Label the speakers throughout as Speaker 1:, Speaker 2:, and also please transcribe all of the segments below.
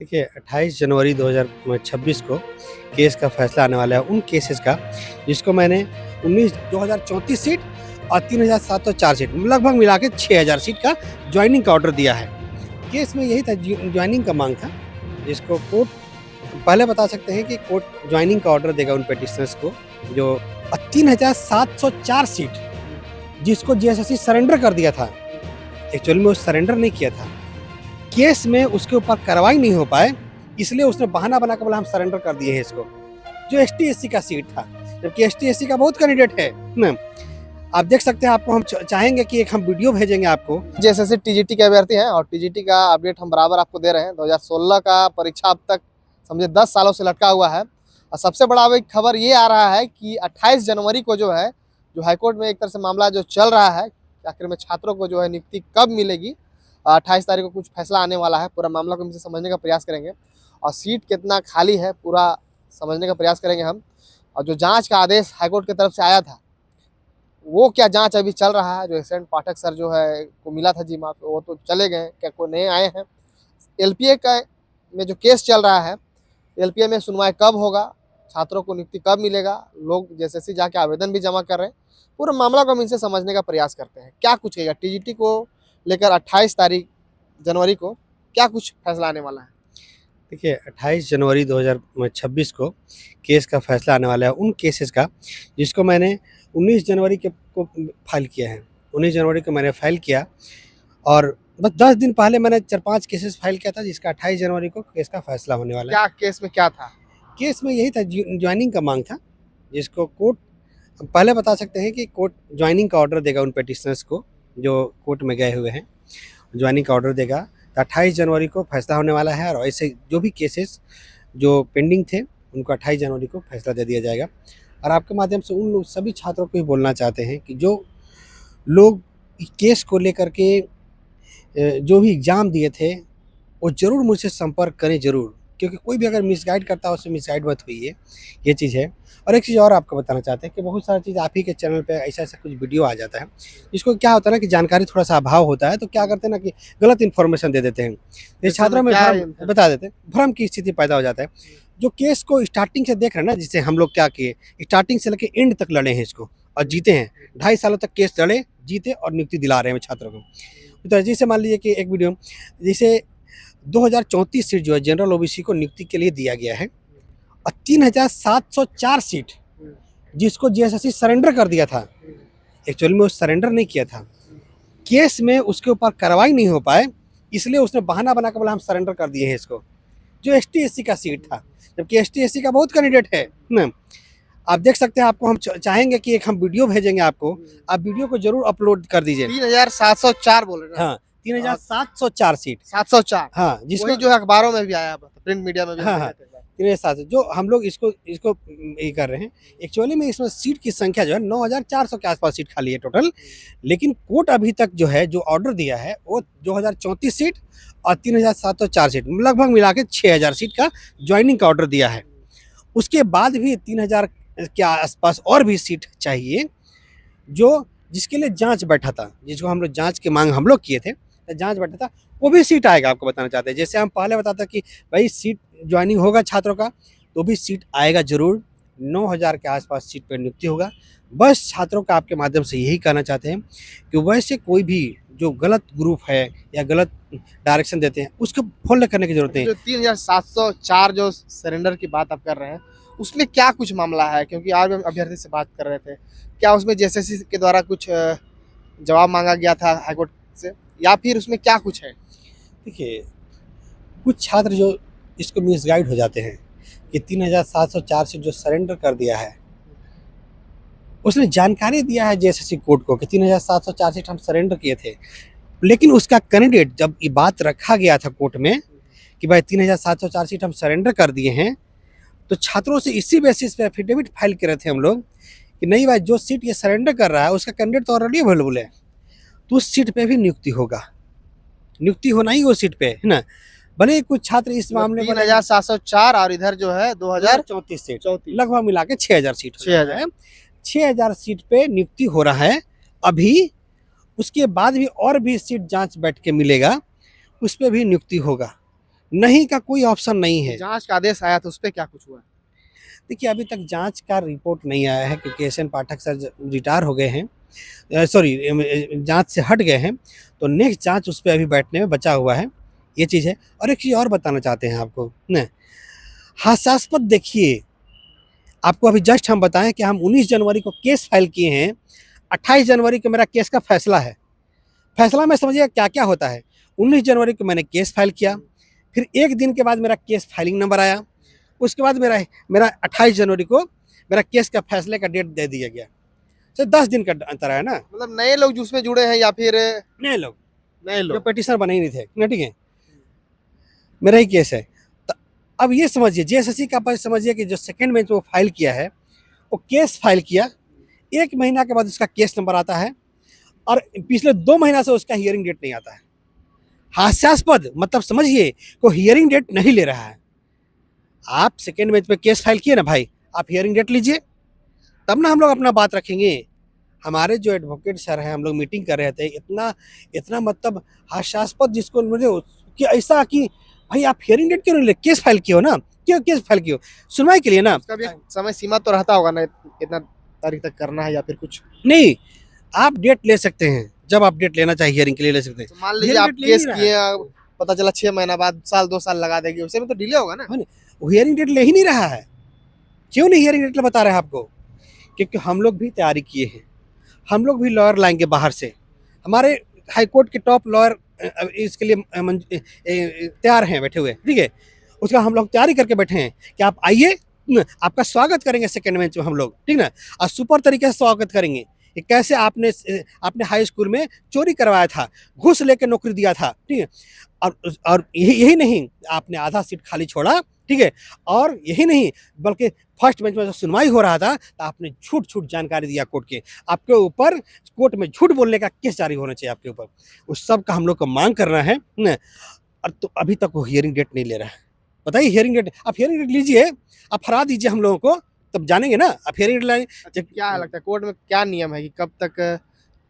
Speaker 1: देखिए 28 जनवरी 2026 को केस का फैसला आने वाला है उन केसेस का जिसको मैंने 2034 सीट और 3704 सीट लगभग मिला के 6000 सीट का ज्वाइनिंग का ऑर्डर दिया है। केस में यही था, ज्वाइनिंग का मांग था, जिसको कोर्ट पहले बता सकते हैं कि कोर्ट ज्वाइनिंग का ऑर्डर देगा उन पिटिशनर्स को जो 3704 सीट जिसको जीएसएससी सरेंडर कर दिया था। एक्चुअली में वो सरेंडर नहीं किया था, केस में उसके ऊपर कार्रवाई नहीं हो पाए, इसलिए उसने बहाना बना के बोला हम सरेंडर कर दिए हैं इसको, जो एसटी एससी का सीट था, जबकि एसटी एससी का बहुत कैंडिडेट है ना। आप देख सकते हैं, आपको हम चाहेंगे कि एक हम वीडियो भेजेंगे आपको।
Speaker 2: जैसे टीजीटी के अभ्यर्थी हैं और टीजीटी का अपडेट हम बराबर आपको दे रहे हैं। 2016 का परीक्षा अब तक समझे 10 सालों से लटका हुआ है और सबसे बड़ा अब एक खबर ये आ रहा है कि 28 जनवरी को जो है, जो हाईकोर्ट में एक तरह से मामला जो चल रहा है, आखिर में छात्रों को जो है नियुक्ति कब मिलेगी, 28 तारीख को कुछ फैसला आने वाला है। पूरा मामला को हम समझने का प्रयास करेंगे और सीट कितना खाली है पूरा समझने का प्रयास करेंगे हम। और जो जांच का आदेश हाईकोर्ट की तरफ से आया था, वो क्या जांच अभी चल रहा है। जो एक्सीडेंट पाठक सर जो है को मिला था जी माफ, वो तो चले गए, क्या कोई नए आए हैं। एलपीए का में जो केस चल रहा है, एलपीए में सुनवाई कब होगा, छात्रों को नियुक्ति कब मिलेगा, लोग जैसे जाके आवेदन भी जमा कर रहे हैं। पूरा मामला को हम इनसे समझने का प्रयास करते हैं। क्या कुछ कहेगा टीजीटी को लेकर 28 तारीख जनवरी को क्या कुछ फैसला आने वाला है।
Speaker 1: देखिए 28 जनवरी 2026 को केस का फैसला आने वाला है उन केसेस का जिसको मैंने 19 जनवरी को फाइल किया है। 19 जनवरी को मैंने फाइल किया और बस 10 दिन पहले मैंने 4-5 केसेस फाइल किया था, जिसका 28 जनवरी को केस का फैसला होने वाला है।
Speaker 2: क्या केस में क्या था?
Speaker 1: केस में यही था, ज्वाइनिंग का मांग था, जिसको कोर्ट पहले बता सकते हैं कि कोर्ट ज्वाइनिंग का ऑर्डर देगा उन पिटिशनर्स को जो कोर्ट में गए हुए हैं, ज्वाइनिंग का ऑर्डर देगा। 28 जनवरी को फैसला होने वाला है और ऐसे जो भी केसेस जो पेंडिंग थे उनको 28 जनवरी को फैसला दे दिया जाएगा। और आपके माध्यम से उन सभी छात्रों को भी बोलना चाहते हैं कि जो लोग केस को लेकर के जो भी एग्ज़ाम दिए थे वो ज़रूर मुझसे संपर्क करें ज़रूर, क्योंकि कोई भी अगर मिसगाइड करता है उससे मिसगाइड मत हुई, ये चीज़ है। और एक चीज़ और आपको बताना चाहते हैं कि बहुत सारी चीज़ आप ही के चैनल पे ऐसा कुछ वीडियो आ जाता है, जिसको क्या होता है ना कि जानकारी थोड़ा सा अभाव होता है, तो क्या करते हैं ना कि गलत इन्फॉर्मेशन दे देते हैं, ये छात्रों में बता देते हैं, भ्रम की स्थिति पैदा हो जाता है। जो केस को स्टार्टिंग से देख रहे हैं ना, जिससे हम लोग क्या किए, स्टार्टिंग से लेकर एंड तक लड़े हैं इसको और जीते हैं। 2.5 सालों तक केस लड़े, जीते और नियुक्ति दिला रहे हैं छात्रों को। तो जैसे मान लीजिए कि एक वीडियो जैसे 2034 सीट जो है जनरल ओबीसी को नियुक्ति के लिए दिया गया है और 3704 सीट जिसको जीएसएससी सरेंडर कर दिया था। एक्चुअली में वो सरेंडर नहीं किया था, केस में उसके ऊपर कार्रवाई नहीं हो पाए, इसलिए उसने बहाना बना के बोला हम सरेंडर कर दिए हैं इसको, जो एसटी एससी का सीट था, जबकि एसटी एससी का बहुत कैंडिडेट है ना। आप देख सकते हैं, आपको हम चाहेंगे कि एक हम वीडियो भेजेंगे आपको, आप वीडियो को जरूर अपलोड कर दीजिए।
Speaker 2: 3704 बोल रहे हैं।
Speaker 1: हाँ, 3704 सीट
Speaker 2: 704।
Speaker 1: हाँ, जिसको
Speaker 2: जो अखबारों में भी आया, प्रिंट मीडिया में भी।
Speaker 1: हाँ, 3 जो हम लोग इसको ये कर रहे हैं। एक्चुअली में इसमें सीट की संख्या जो है 9400 के आसपास सीट खाली है टोटल, लेकिन कोर्ट अभी तक जो है जो ऑर्डर दिया है वो 2034 सीट और 3704 सीट लगभग मिला के 6000 सीट का ज्वाइनिंग का ऑर्डर दिया है। उसके बाद भी 3000 के आसपास और भी सीट चाहिए, जो जिसके लिए जांच बैठा था, जिसको हम लोग जांच की मांग हम लोग किए थे, जांच बैठा था, वो भी सीट आएगा। आपको बताना चाहते हैं, जैसे हम पहले बताते कि भाई सीट ज्वाइनिंग होगा छात्रों का, तो भी सीट आएगा जरूर। 9000 के आसपास सीट पर नियुक्ति होगा। बस छात्रों का आपके माध्यम से यही कहना चाहते हैं कि वैसे कोई भी जो गलत ग्रुप है या गलत डायरेक्शन देते हैं उसको फॉलो करने की जरूरत है।
Speaker 2: जो 3704 जो सरेंडर की बात आप कर रहे हैं, उसमें क्या कुछ मामला है? क्योंकि आज हम अभ्यर्थी से बात कर रहे थे, क्या उसमें जेएसएससी के द्वारा कुछ जवाब मांगा गया था हाईकोर्ट से, या फिर उसमें क्या कुछ है?
Speaker 1: देखिए, कुछ छात्र जो इसको मिसगाइड हो जाते हैं कि 3704 से जो सरेंडर कर दिया है, उसने जानकारी दिया है जेएसएससी कोर्ट को कि 3704 सीट हम सरेंडर किए थे, लेकिन उसका कैंडिडेट जब ये बात रखा गया था कोर्ट में कि भाई 3704 सीट हम सरेंडर कर दिए हैं, तो छात्रों से इसी बेसिस पे एफिडेविट फाइल कर रहे थे हम लोग कि नहीं भाई, जो सीट ये सरेंडर कर रहा है उसका कैंडिडेट तो ऑलरेडी अवेलेबल है, तो उस सीट पे भी नियुक्ति होगा, नियुक्ति होना ही वो सीट पे है ना। भले कुछ छात्र इस मामले में
Speaker 2: 3704 और इधर जो है
Speaker 1: 2034 सीट लगभग मिला के 6000 सीट, 6000 सीट पे नियुक्ति हो रहा है अभी। उसके बाद भी और भी सीट जांच बैठ के मिलेगा, उस पर भी नियुक्ति होगा। नहीं का कोई ऑप्शन नहीं है।
Speaker 2: जांच का आदेश आया था, उस पे क्या कुछ हुआ?
Speaker 1: देखिए अभी तक जांच का रिपोर्ट नहीं आया है क्योंकि एस एन पाठक सर रिटायर हो गए हैं, सॉरी जांच से हट गए हैं, तो नेक्स्ट जांच उस पर अभी बैठने में बचा हुआ है, ये चीज़ है। और एक चीज़ और बताना चाहते हैं आपको न, हास्यास्पद देखिए, आपको अभी जस्ट हम बताएं कि हम 19 जनवरी को केस फाइल किए हैं, 28 जनवरी को मेरा केस का फैसला है। फैसला में समझिए क्या क्या होता है। 19 जनवरी को मैंने केस फाइल किया, फिर एक दिन के बाद मेरा केस फाइलिंग नंबर आया, उसके बाद मेरा मेरा 28 जनवरी को मेरा केस का फैसले का डेट दे दिया गया। तो 10 दिन का अंतर है ना।
Speaker 2: मतलब नए लोग जो उसमें जुड़े हैं या फिर
Speaker 1: नए लोग
Speaker 2: नए
Speaker 1: जो
Speaker 2: लोग?
Speaker 1: पिटिशनर बने ही नहीं थे ना, ठीक है, मेरा ही केस है। तो अब ये समझिए जेएसएससी का समझिए कि जो सेकंड बेंच वो फाइल किया है, वो केस फाइल किया, 1 महीना के बाद उसका केस नंबर आता है और पिछले 2 महीना से उसका हियरिंग डेट नहीं आता है। हास्यास्पद, मतलब समझिए को हियरिंग डेट नहीं ले रहा है। आप सेकेंड बेंच पे केस फाइल किए ना भाई, आप हियरिंग डेट लीजिए, तब ना हम लोग अपना बात रखेंगे। हमारे जो एडवोकेट सर हैं, हम लोग मीटिंग कर रहे थे, इतना इतना मतलब हास्यास्पद जिसको मुझे कि ऐसा कि भाई आप हियरिंग डेट क्यों नहीं ले, केस फाइल किए हो ना, क्यों केस फाइल किए हो, सुनवाई के लिए ना।
Speaker 2: उसका भी एक समय सीमा तो रहता होगा ना, इतना तारीख तक करना है या फिर कुछ?
Speaker 1: नहीं, आप डेट ले सकते हैं, जब आप डेट लेना चाहिए हियरिंग के लिए ले सकते हैं।
Speaker 2: तो मान लीजिए
Speaker 1: हियरिंग
Speaker 2: आप
Speaker 1: डेट ले ही
Speaker 2: केस
Speaker 1: नहीं रहा
Speaker 2: किए,
Speaker 1: है,
Speaker 2: पता चला 6 महीना बाद, साल 2 साल लगा देगी, उससे में तो डिले होगा ना?
Speaker 1: वो हियरिंग डेट ले ही नहीं रहा है। क्यों नहीं हियरिंग डेट बता रहे हैं आपको? क्योंकि हम लोग भी तैयारी किए हैं, हम लोग भी लॉयर लाएंगे बाहर से, हमारे हाईकोर्ट के टॉप लॉयर इसके लिए तैयार हैं बैठे हुए, ठीक है, उसका हम लोग तैयारी करके बैठे हैं कि आप आइए, आपका स्वागत करेंगे सेकेंड बेंच में हम लोग, ठीक ना, और सुपर तरीके से स्वागत करेंगे कि कैसे आपने आपने हाई स्कूल में चोरी करवाया था, घूस लेके नौकरी दिया था, ठीक है, और यही नहीं, आपने आधा सीट खाली छोड़ा, ठीक है, और यही नहीं बल्कि फर्स्ट बेंच में जब सुनवाई हो रहा था तो आपने झूठ झूठ जानकारी दिया कोर्ट के, आपके ऊपर कोर्ट में झूठ बोलने का केस जारी होना चाहिए आपके ऊपर, उस सब का हम लोग को मांग करना है न। और तो अभी तक वो हियरिंग डेट नहीं ले रहा है। बताइए हियरिंग डेट, आप हियरिंग डेट लीजिए, आप हरा दीजिए हम लोगों को, तब जानेंगे ना आप हियरिंग डेट लाए।
Speaker 2: अच्छा, क्या लगता है कोर्ट में क्या नियम है कि कब तक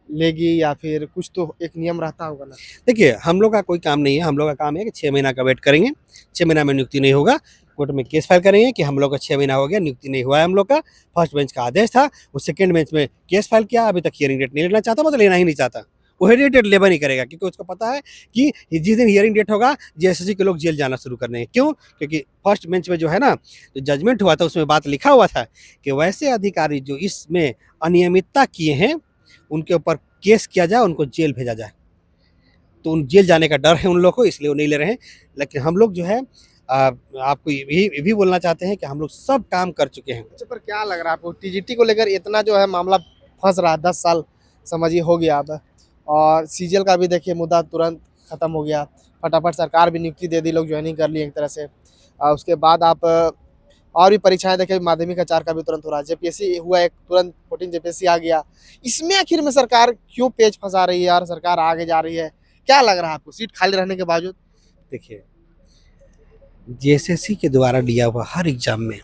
Speaker 2: लेगी, या फिर कुछ तो एक नियम रहता होगा ना?
Speaker 1: देखिए हम लोग का कोई काम नहीं है, हम लोग का काम है कि 6 महीना का वेट करेंगे, 6 महीना में नियुक्ति नहीं होगा, कोर्ट में केस फाइल करेंगे कि हम लोग का 6 महीना हो गया, नियुक्ति नहीं हुआ है हम लोग का, फर्स्ट बेंच का आदेश था, वो सेकंड बेंच में केस फाइल किया, अभी तक हियरिंग डेट नहीं लेना चाहता, मतलब लेना ही नहीं चाहता, वो हियरिंग डेट लेबर नहीं करेगा क्योंकि उसको पता है कि जिस दिन हियरिंग डेट होगा जेएसएससी के लोग जेल जाना शुरू कर देंगे। क्यों? क्योंकि फर्स्ट बेंच में जो है ना, जो जजमेंट हुआ था उसमें बात लिखा हुआ था कि वैसे अधिकारी जो इसमें अनियमितता किए हैं उनके ऊपर केस किया जाए, उनको जेल भेजा जाए, तो उन जेल जाने का डर है उन लोग को, इसलिए वो नहीं ले रहे हैं। लेकिन हम लोग जो है आपको ये भी बोलना चाहते हैं कि हम लोग सब काम कर चुके हैं।
Speaker 2: अच्छा, पर क्या लग रहा है आपको टीजीटी को लेकर इतना जो है मामला फंस रहा है, 10 साल समझिए हो गया अब, और सीजीएल का भी देखिए मुद्दा तुरंत खत्म हो गया, फटाफट सरकार भी नियुक्ति दे दी, लोग ज्वाइनिंग कर लिए एक तरह से। उसके बाद आप और भी परीक्षाएं देखिए, माध्यमिक आचार का भी तुरंत हो रहा है, जेपीएससी हुआ एक तुरंत 14 जेपीएससी आ गया। इसमें आखिर में सरकार क्यों पेच फंसा रही है और सरकार आगे जा रही है? क्या लग रहा है आपको सीट खाली रहने के बावजूद?
Speaker 1: देखिए जेएसएससी के द्वारा लिया हुआ हर एग्जाम में,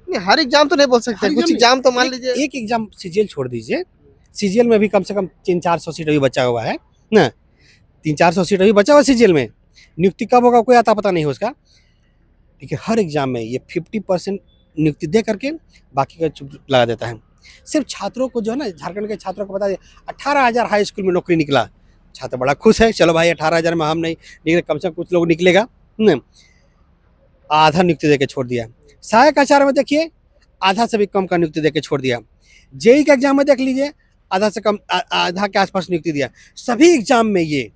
Speaker 2: नहीं, हर एग्जाम तो नहीं बोल सकते, कुछ एग्जाम तो मान लीजिए।
Speaker 1: एक एग्जाम सीजीएल छोड़ दीजिए, सीजीएल में भी कम से कम 300-400 सीट अभी बचा हुआ है ना, 300-400 सीट अभी बचा हुआ सीजीएल में, नियुक्ति कब होगा कोई आता पता नहीं हो उसका। देखिए हर एग्जाम में ये 50% नियुक्ति दे करके बाकी का चुप लगा देता है। सिर्फ छात्रों को जो है ना, झारखंड के छात्रों को बता दें 18,000 हाई स्कूल में नौकरी निकला, छात्र बड़ा खुश है, चलो भाई 18,000 में हम नहीं निकले, कम से कम कुछ लोग निकलेगा, आधा नियुक्ति देके छोड़ दिया। सहायक आचार्य में देखिए आधा से भी कम का नियुक्ति देके छोड़ दिया। जेई का एग्जाम में देख लीजिए आधा से कम आधा के आसपास नियुक्ति दिया। सभी एग्जाम में ये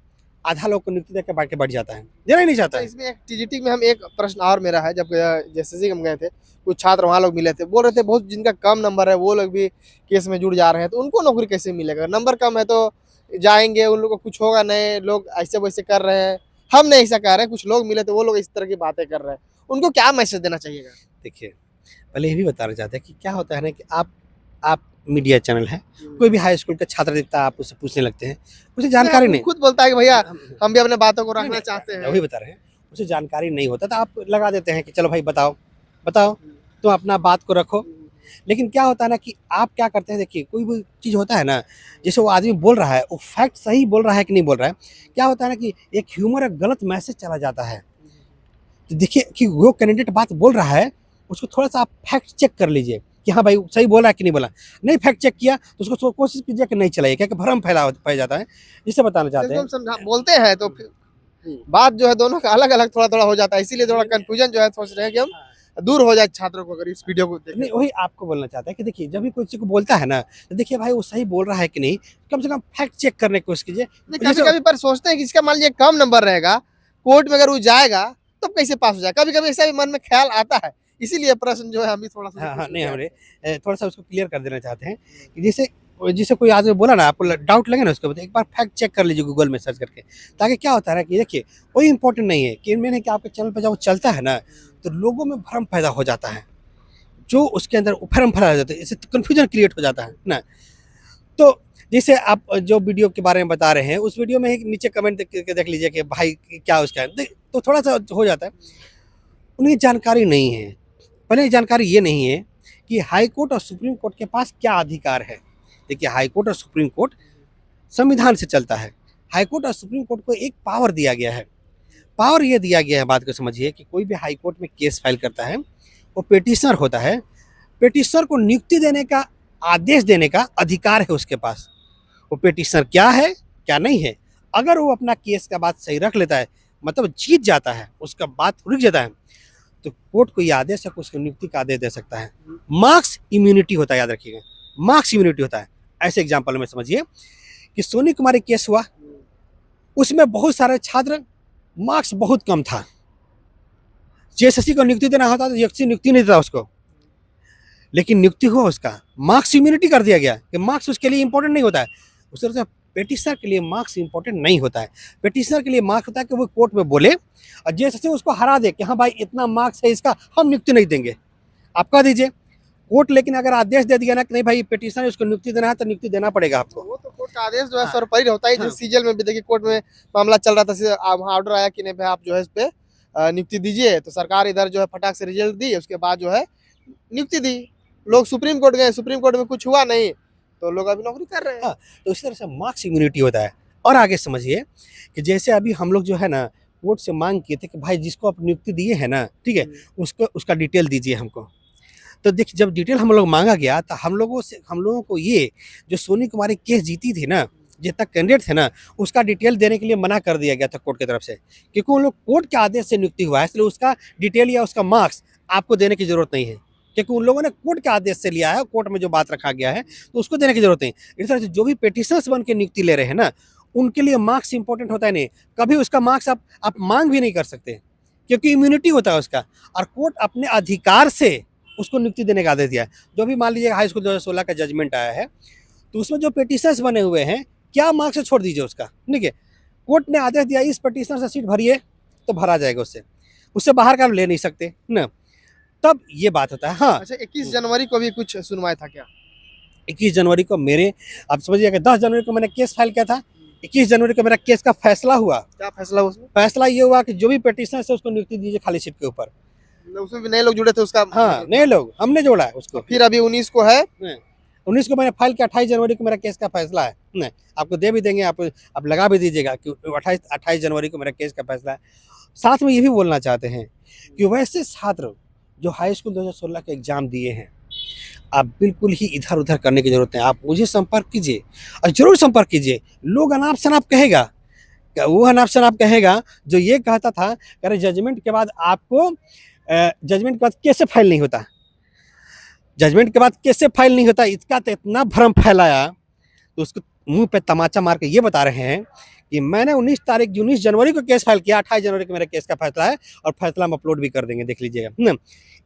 Speaker 1: आधा लोग को नियुक्ति देकर बांट के बढ़ जाता है, देना ही नहीं चाहता है।
Speaker 2: इसमें एक टीजीटी में हम एक प्रश्न और मेरा है, जब जेएसएससी हम गए थे, कुछ छात्र वहाँ लोग मिले थे, बोल रहे थे बहुत जिनका कम नंबर है वो लोग भी केस में जुड़ जा रहे हैं, तो उनको नौकरी कैसे मिलेगा? नंबर कम है तो जाएंगे, उन लोग को कुछ होगा नहीं, लोग ऐसे वैसे कर रहे हैं। हम नहीं ऐसा कर रहे हैं, कुछ लोग मिले तो वो लोग इस तरह की बातें कर रहे हैं, उनको क्या मैसेज देना चाहिएगा?
Speaker 1: देखिए पहले ये भी बताना चाहते हैं कि क्या होता है ना कि आप मीडिया चैनल है, कोई भी हाई स्कूल का छात्र दिखता है आप उससे पूछने लगते हैं, उसे जानकारी नहीं,
Speaker 2: खुद बोलता है कि भैया हम भी अपने बातों को रखना चाहते हैं,
Speaker 1: वही बता रहे हैं, उसे जानकारी नहीं होता तो आप लगा देते हैं कि चलो भाई बताओ बताओ, तो अपना बात को रखो। लेकिन क्या होता है ना कि आप क्या करते हैं, देखिए कोई भी चीज़ होता है ना, जैसे वो आदमी बोल रहा है वो फैक्ट सही बोल रहा है कि नहीं बोल रहा है, क्या होता है ना कि एक ह्यूमर एक गलत मैसेज चला जाता है, तो देखिए कि वो कैंडिडेट बात बोल रहा है, उसको थोड़ा-सा आप फैक्ट चेक कर लीजिए कि हाँ भाई सही बोल रहा है कि नहीं बोला। नहीं फैक्ट चेक किया तो उसको कोशिश कीजिए कि नहीं चलाइए, क्या कि भ्रम फैल जाता है। जिससे बताना चाहते
Speaker 2: एकदम
Speaker 1: हैं।
Speaker 2: समझा बोलते हैं तो फिर
Speaker 1: हुँ।
Speaker 2: बात जो है दोनों का अलग-अलग थोड़ा-थोड़ा हो जाता है, इसीलिए थोड़ा कन्फ्यूजन जो है सोच रहे हैं कि हम दूर हो जाए छात्रों को अगर इस वीडियो को देखें
Speaker 1: नहीं,
Speaker 2: तो।
Speaker 1: वही आपको बोलना चाहता है कि देखिए जब भी कोई किसी को बोलता है ना, तो देखिए भाई वो सही बोल रहा है कि नहीं, कम से कम फैक्ट चेक करने की कोशिश कीजिए।
Speaker 2: नहीं
Speaker 1: जैसे
Speaker 2: कभी-कभी पर सोचते हैं कि इसका मान लीजिए कम नंबर रहेगा, कोर्ट में अगर वो जाएगा, तब कैसे पास हो जाएगा? कभी-कभी ऐसा भी मन में ख्याल आता है, इसीलिए प्रश्न जो है हम भी थोड़ा-सा
Speaker 1: हाँ, हाँ,
Speaker 2: पूछ
Speaker 1: नहीं
Speaker 2: लिया है।
Speaker 1: हमने थोड़ा-सा उसको क्लियर कर देना चाहते हैं कि जैसे कोई आदमी बोला ना आपको डाउट लगे ना उसके ऊपर, एक बार फैक्ट चेक कर लीजिए गूगल में सर्च करके। ताकि क्या होता है ना कि देखिए कोई इम्पोर्टेंट नहीं है कि मैंने कि आपके चैनल पे जब वो चलता है ना, तो लोगों में भ्रम पैदा हो जाता है। जो उसके अंदर भ्रम फैला जाता है, इससे कन्फ्यूजन क्रिएट हो जाता है ना। तो जैसे आप जो वीडियो के बारे में बता रहे हैं, उस वीडियो में एक नीचे कमेंट देख के देख लीजिए कि भाई क्या उसका है। तो थोड़ा-सा हो जाता है। उन्हें जानकारी नहीं है। पहले जानकारी ये नहीं है कि हाई कोर्ट और सुप्रीम कोर्ट के पास क्या अधिकार है। देखिए हाई कोर्ट और सुप्रीम कोर्ट संविधान से चलता है। हाई कोर्ट और सुप्रीम कोर्ट को एक पावर दिया गया है। पावर ये दिया गया है, बात को समझिए कि कोई भी हाई कोर्ट में केस फाइल करता है, वो पिटिशनर होता है। पिटिशनर को नियुक्ति देने का, आदेश देने का अधिकार है उसके पास। वो पिटिशनर क्या है, क्या नहीं है। अगर वो अपना केस का बात सही रख लेता है, मतलब जीत जाता है, उसका बात रुक जाता है, तो कोर्ट को ये आदेश है कि उसको नियुक्ति का आदेश दे सकता है। मार्क्स इम्यूनिटी होता है, याद रखिएगा। मार्क्स इम्यूनिटी होता है। ऐसे एग्जाम्पल में समझिए कि सोनी कुमारी केस हुआ, उसमें बहुत सारे छात्र, मार्क्स बहुत कम था। जेएसएससी को नियुक्ति देना होता तो जेएसएससी नियुक्ति नहीं देता उसको, लेकिन नियुक्ति हुआ उसका। मार्क्स इम्यूनिटी कर दिया गया कि मार्क्स उसके लिए इंपॉर्टेंट नहीं होता है। उस तरह से पिटिशनर के लिए मार्क्स इंपॉर्टेंट नहीं होता है। पिटिशनर के लिए मार्क्स होता है कि वो कोर्ट में बोले और जेएसएससी उसको हरा दे कि हाँ भाई इतना मार्क्स है इसका, हम नियुक्ति नहीं देंगे, आप कह दीजिए। कोर्ट लेकिन अगर आदेश दे दिया ना कि नहीं भाई पिटिशनर उसको नियुक्ति देना है, तो नियुक्ति देना पड़ेगा आपको।
Speaker 2: वो तो कोर्ट का आदेश जो है
Speaker 1: हाँ।
Speaker 2: सर्वोपरि होता है।
Speaker 1: हाँ।
Speaker 2: जैसे सीजीएल में भी देखिए कोर्ट में मामला चल रहा था, वहाँ ऑर्डर आया कि नहीं भाई आप जो है इस पे नियुक्ति दीजिए, तो सरकार इधर जो है फटाक से रिजल्ट दी, उसके बाद जो है नियुक्ति दी। लोग सुप्रीम कोर्ट गए, सुप्रीम कोर्ट में कुछ हुआ नहीं, तो लोग अभी नौकरी कर रहे हैं।
Speaker 1: हाँ, तो इस तरह से मार्क्स इम्यूनिटी होता है। और आगे समझिए कि जैसे अभी हम लोग जो है ना कोर्ट से मांग किए थे कि भाई जिसको आप नियुक्ति दिए हैं ना, ठीक है, उसको उसका डिटेल दीजिए हमको। तो देखिए जब डिटेल हम लोग मांगा गया तो हम लोगों को ये जो सोनी कुमारी केस जीती थी ना, जितना कैंडिडेट थे ना, उसका डिटेल देने के लिए मना कर दिया गया था कोर्ट की तरफ से, क्योंकि उन लोग कोर्ट के आदेश से नियुक्ति हुआ है, इसलिए उसका डिटेल या उसका मार्क्स आपको देने की जरूरत नहीं है, क्योंकि उन लोगों ने कोर्ट के आदेश से लिया है, कोर्ट में जो बात रखा गया है तो उसको देने की जरूरत नहीं। इस तरह से जो भी पिटिशनर्स बन के नियुक्ति ले रहे हैं ना, उनके लिए मार्क्स इंपॉर्टेंट होता है नहीं। कभी उसका मार्क्स आप मांग भी नहीं कर सकते, क्योंकि इम्यूनिटी होता है उसका, और कोर्ट अपने अधिकार से उसको नियुक्ति देने का आदेश दिया है। जो भी मान लीजिए हाई स्कूल 2016 का जजमेंट आया है, तो उसमें जो पिटिशनर्स बने हुए हैं, क्या मार्क्स है छोड़ दीजिए उसका, ठीक है। कोर्ट ने आदेश दिया इस पिटिशनर से सीट भरिए, तो भरा जाएगा उससे बाहर का आप ले नहीं सकते ना। तब ये बात होता है। हाँ,
Speaker 2: अच्छा 21 जनवरी को भी कुछ सुनवाई था क्या?
Speaker 1: 21 जनवरी को मेरे, आप समझिए कि 10 जनवरी को मैंने केस फाइल किया था, 21 जनवरी को मेरा केस का फैसला हुआ।
Speaker 2: क्या फैसला हुआ उसमें?
Speaker 1: फैसला ये हुआ कि जो भी पिटिशनर है उसको नियुक्ति दीजिए खाली सीट के ऊपर।
Speaker 2: मतलब उसमें भी नए लोग जुड़े थे उसका?
Speaker 1: हाँ, नए लोग हमने जोड़ा है उसको।
Speaker 2: फिर अभी 19 को है।
Speaker 1: 19 को मैंने फाइल किया, 28 जनवरी को मेरा केस का फैसला है। नहीं, आपको दे भी देंगे, आप लगा भी दीजिएगा कि 28 जनवरी को मेरा केस का फैसला है। साथ में ये भी बोलना चाहते हैं कि वैसे छात्र जो हाई स्कूल 2016 का एग्जाम दिए हैं, आप बिल्कुल ही इधर उधर करने की जरूरत है। आप मुझे संपर्क कीजिए और जरूर संपर्क कीजिए। लोग अनाप शनाप कहेगा, वो अनाप शनाप कहेगा जो ये कहता था कि जजमेंट के बाद आपको जजमेंट के बाद कैसे फाइल नहीं होता, जजमेंट के बाद कैसे फाइल नहीं होता, इसका तो इतना भ्रम फैलाया, तो उसको मुंह पे तमाचा मार के ये बता रहे हैं कि मैंने 19 जनवरी को केस फाइल किया, 28 जनवरी को मेरा केस का फैसला है, और फैसला हम अपलोड भी कर देंगे, देख लीजिएगा।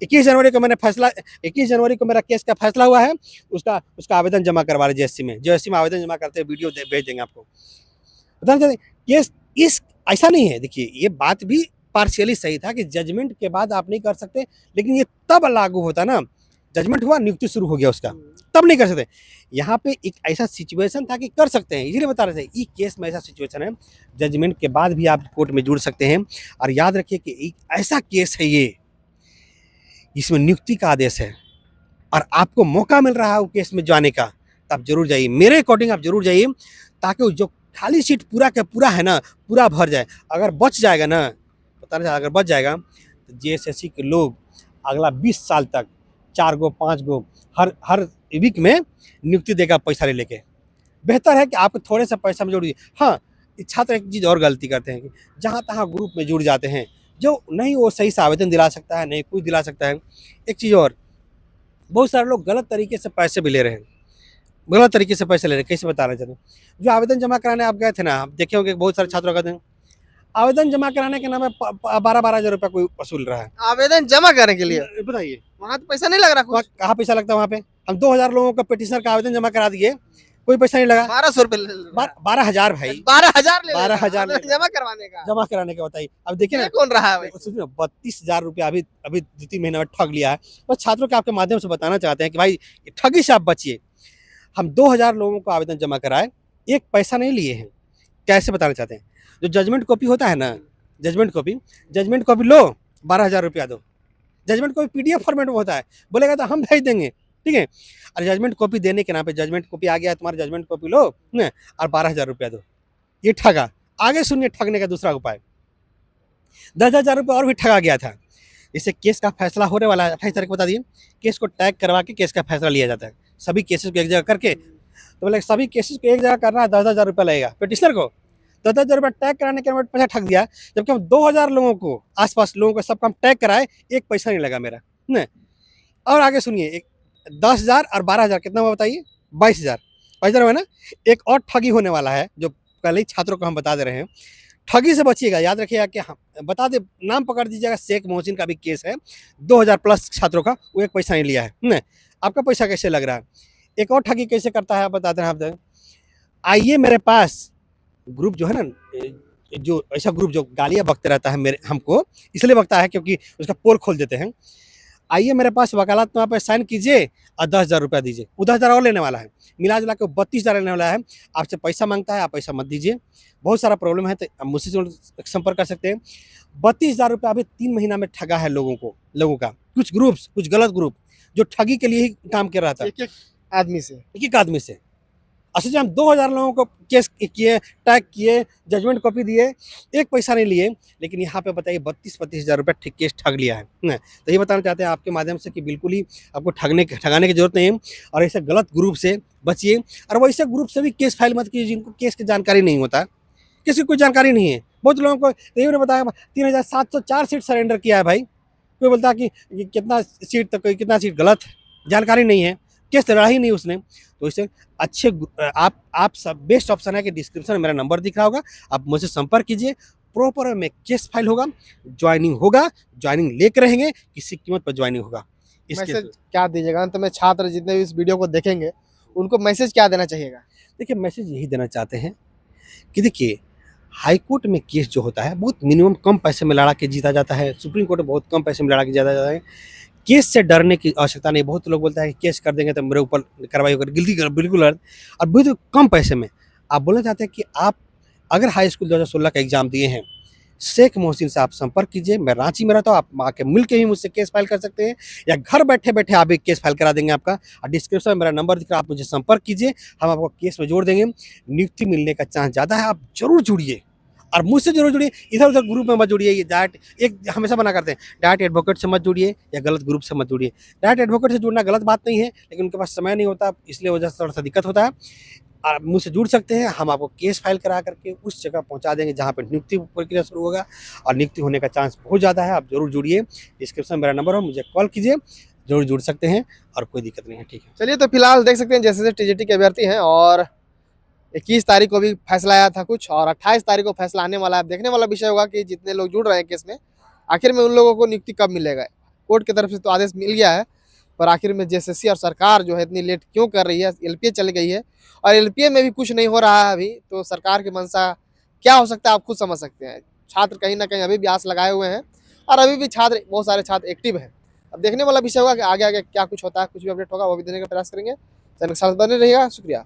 Speaker 1: 21 जनवरी को मेरा केस का फैसला हुआ है, उसका आवेदन जमा करवा रहे जेएससी में आवेदन जमा करते हैं, वीडियो भेज देंगे आपको। बताना चाहते केस इस ऐसा नहीं है। देखिए ये बात भी पार्शियली सही था कि जजमेंट के बाद आप नहीं कर सकते, लेकिन ये तब लागू होता ना, जजमेंट हुआ नियुक्ति शुरू हो गया उसका, तब नहीं कर सकते। यहाँ पे एक ऐसा सिचुएशन था कि कर सकते हैं, इसीलिए बता रहे थे। इस केस में ऐसा सिचुएशन है, जजमेंट के बाद भी आप कोर्ट में जुड़ सकते हैं। और याद रखिए कि एक ऐसा केस है ये, जिसमें नियुक्ति का आदेश है और आपको मौका मिल रहा है वो केस में जाने का, तो आप जरूर जाइए। मेरे अकॉर्डिंग आप जरूर जाइए, ताकि जो खाली सीट पूरा का पूरा है ना, पूरा भर जाए। अगर बच जाएगा ना, पता नहीं, अगर बच जाएगा जेएसएससी के लोग अगला 20 साल तक 4 गो 5 गो हर वीक में नियुक्ति देगा पैसा ले लेके। बेहतर है कि आप थोड़े से पैसा में जोड़िए। हाँ, छात्र एक चीज़ और गलती करते हैं कि जहाँ तहाँ ग्रुप में जुड़ जाते हैं, जो नहीं वो सही से आवेदन दिला सकता है, नहीं कुछ दिला सकता है। एक चीज़ और, बहुत सारे लोग गलत तरीके से पैसे भी ले रहे हैं, गलत तरीके से पैसे ले रहे हैं। कैसे बताना चाहते हैं, जो आवेदन जमा कराने आप गए थे ना, आप देखे होंगे बहुत सारे छात्रों का आवेदन जमा कराने के नाम पे 12-12 हज़ार रुपया कोई वसूल रहा है।
Speaker 2: आवेदन जमा करने के लिए
Speaker 1: बताइए
Speaker 2: वहाँ तो पैसा नहीं लग रहा
Speaker 1: वहाँ
Speaker 2: कुछ।
Speaker 1: कहाँ पैसा लगता है? वहाँ पे हम 2000 लोगों का पिटिशनर का आवेदन जमा करा दिए, कोई पैसा नहीं लगा।
Speaker 2: 1200 रुपए
Speaker 1: 12,000 भाई,
Speaker 2: 12,000 ले
Speaker 1: 12,000
Speaker 2: आवेदन जमा करवाने का।
Speaker 1: जमा कराने का। बताइए, अब देखिए
Speaker 2: ये
Speaker 1: ना,
Speaker 2: कौन रहा है भाई?
Speaker 1: 32,000 रुपया अभी 2-3 महीने में ठग लिया है। बस छात्रों के आपके माध्यम से बताना चाहते हैं कि भाई ठगी से आप बचिए। हम 2000 लोगों को आवेदन जमा कराए, एक पैसा नहीं लिए हैं। कैसे बताना चाहते हैं, जो जजमेंट कॉपी होता है ना, जजमेंट कॉपी लो, 12,000 रुपया दो। जजमेंट कॉपी पीडीएफ फॉर्मेट में होता है, बोलेगा तो हम भेज देंगे, ठीक है। और जजमेंट कॉपी देने के नाम पे, जजमेंट कॉपी आ गया तुम्हारा, जजमेंट कॉपी लो न, और 12,000 रुपया दो। ये ठगा। आगे सुनिए ठगने का दूसरा उपाय। 10,000 रुपये और भी ठगा गया था। इससे केस का फैसला होने वाला है 28 तारीख को, बता दिए। केस को टैग करवा के केस का फैसला लिया जाता है, सभी केसेस को एक जगह करके। तो बोले सभी केसेस को एक जगह करना है, 10,000 रुपया लगेगा पिटिशनर को। 10,000 रुपया टैग कराने के बाद पैसा ठग दिया, जबकि हम 2,000 लोगों को, आसपास लोगों को सबका हम टैग कराए, एक पैसा नहीं लगा मेरा न। और आगे सुनिए, एक 10,000 और 12,000 कितना हुआ बताइए? 22,000। 22,000 हुआ ना। एक और ठगी होने वाला है, जो पहले ही छात्रों को हम बता दे रहे हैं। ठगी से बचिएगा, याद रखिएगा कि हम बता दे, नाम पकड़ दीजिएगा। शेख मोहसिन का भी केस है, 2,000 प्लस छात्रों का, वो एक पैसा नहीं लिया है न। आपका पैसा कैसे लग रहा है? एक और ठगी कैसे करता है आप बताते हैं। आप आइए मेरे पास, ग्रुप जो है ना, जो ऐसा ग्रुप जो गालियाँ बकते रहता है मेरे हमको, इसलिए बकता है क्योंकि उसका पोल खोल देते हैं। आइए मेरे पास, वकालतनामा पे साइन कीजिए और 10,000 रुपया दीजिए। वो 10,000 और लेने वाला है, मिला जुला के 32,000 लेने वाला है। आपसे पैसा मांगता है, आप पैसा मत दीजिए। बहुत सारा प्रॉब्लम है तो आप मुझसे संपर्क कर सकते हैं। 32,000 रुपया अभी 3 महीना में ठगा है लोगों का। कुछ ग्रुप्स, कुछ गलत ग्रुप जो ठगी के लिए ही काम कर रहा था,
Speaker 2: एक आदमी से।
Speaker 1: एक आदमी से। असल में हम 2,000 लोगों को केस किए, टैग किए, जजमेंट कॉपी दिए, एक पैसा नहीं लिए। लेकिन यहाँ पे बताइए 32-32 हज़ार रुपये केस ठग लिया है न। तो ये बताना चाहते हैं आपके माध्यम से कि बिल्कुल ही आपको ठगाने की जरूरत नहीं है, और ऐसे गलत ग्रुप से बचिए। और वैसे ग्रुप से भी केस फाइल मत कीजिए जिनको केस की जानकारी नहीं होता, किसी को कोई जानकारी नहीं है। बहुत लोगों को यही बताया 3,704 सीट सरेंडर किया है भाई, कोई बोलता है कि कितना सीट तक, कितना सीट गलत है, जानकारी नहीं है, केस लड़ा ही नहीं उसने। तो इससे अच्छे आप सब बेस्ट ऑप्शन है कि डिस्क्रिप्शन में मेरा नंबर दिख रहा होगा, आप मुझसे संपर्क कीजिए। प्रॉपर में केस फाइल होगा, ज्वाइनिंग होगा, ज्वाइनिंग लेकर रहेंगे, किसी कीमत पर ज्वाइनिंग होगा। इसके
Speaker 2: मैसेज क्या दीजिएगा अंत में? छात्र जितने भी इस वीडियो को देखेंगे उनको मैसेज क्या देना चाहिएगा?
Speaker 1: देखिए, मैसेज यही देना चाहते हैं कि देखिए, हाई कोर्ट में केस जो होता है बहुत मिनिमम कम पैसे में लड़ा के जीता जाता है, सुप्रीम कोर्ट में बहुत कम पैसे में लड़ा के जीता जाता है। केस से डरने की आवश्यकता नहीं। बहुत लोग बोलते हैं कि केस कर देंगे तो मेरे ऊपर कार्रवाई होगी, गिल्टी कर, बिल्कुल। और बहुत कम पैसे में आप बोलना चाहते हैं कि आप अगर हाई स्कूल 2016 का एग्जाम दिए हैं, शेख मोहसिन से आप संपर्क कीजिए। मैं रांची में रहता हूँ, आप आके मिल के ही मुझसे केस फाइल कर सकते हैं, या घर बैठे बैठे आप एक केस फाइल करा देंगे आपका। और डिस्क्रिप्शन में मेरा नंबर दिख रहा है, आप मुझे संपर्क कीजिए, हम आपको केस में जोड़ देंगे। नियुक्ति मिलने का चांस ज़्यादा है, आप जरूर जुड़िए, और मुझसे जरूर जुड़िए। इधर उधर ग्रुप में मत जुड़िए। ये डायरेक्ट, एक हमेशा मना करते हैं, डायरेक्ट एडवोकेट से मत जुड़िए या गलत ग्रुप से मत जुड़िए। डायरेक्ट एडवोकेट से जुड़ना गलत बात नहीं है, लेकिन उनके पास समय नहीं होता, इसलिए वजह से थोड़ा सा दिक्कत होता है। आप मुझसे जुड़ सकते हैं, हम आपको केस फाइल करा करके उस जगह पहुंचा देंगे जहां पर नियुक्ति प्रक्रिया शुरू होगा, और नियुक्ति होने का चांस बहुत ज़्यादा है। आप जरूर जुड़िए, डिस्क्रिप्शन में मेरा नंबर हो, मुझे कॉल कीजिए, जरूर जुड़ सकते हैं, और कोई दिक्कत नहीं है। ठीक है,
Speaker 2: चलिए, तो फिलहाल देख सकते हैं जैसे टीजीटी के अभ्यर्थी हैं, और 21 तारीख को भी फैसला आया था कुछ, और 28 तारीख को फैसला आने वाला है। देखने वाला विषय होगा कि जितने लोग जुड़ रहे हैं केस में, आखिर में उन लोगों को नियुक्ति कब मिलेगा। कोर्ट की तरफ से तो आदेश मिल गया है, पर आखिर में जेएसएससी और सरकार जो है इतनी लेट क्यों कर रही है? एलपीए चल गई है, और एलपीए में भी कुछ नहीं हो रहा है अभी, तो सरकार की मंशा क्या हो सकता है आप खुद समझ सकते हैं। छात्र कहीं ना कहीं अभी भी आस लगाए हुए हैं, और अभी भी बहुत सारे छात्र एक्टिव हैं। अब देखने वाला विषय होगा कि आगे आगे क्या कुछ होता है। कुछ भी अपडेट होगा वो भी देने का प्रयास करेंगे। चैनल के साथ बने रहिएगा। शुक्रिया।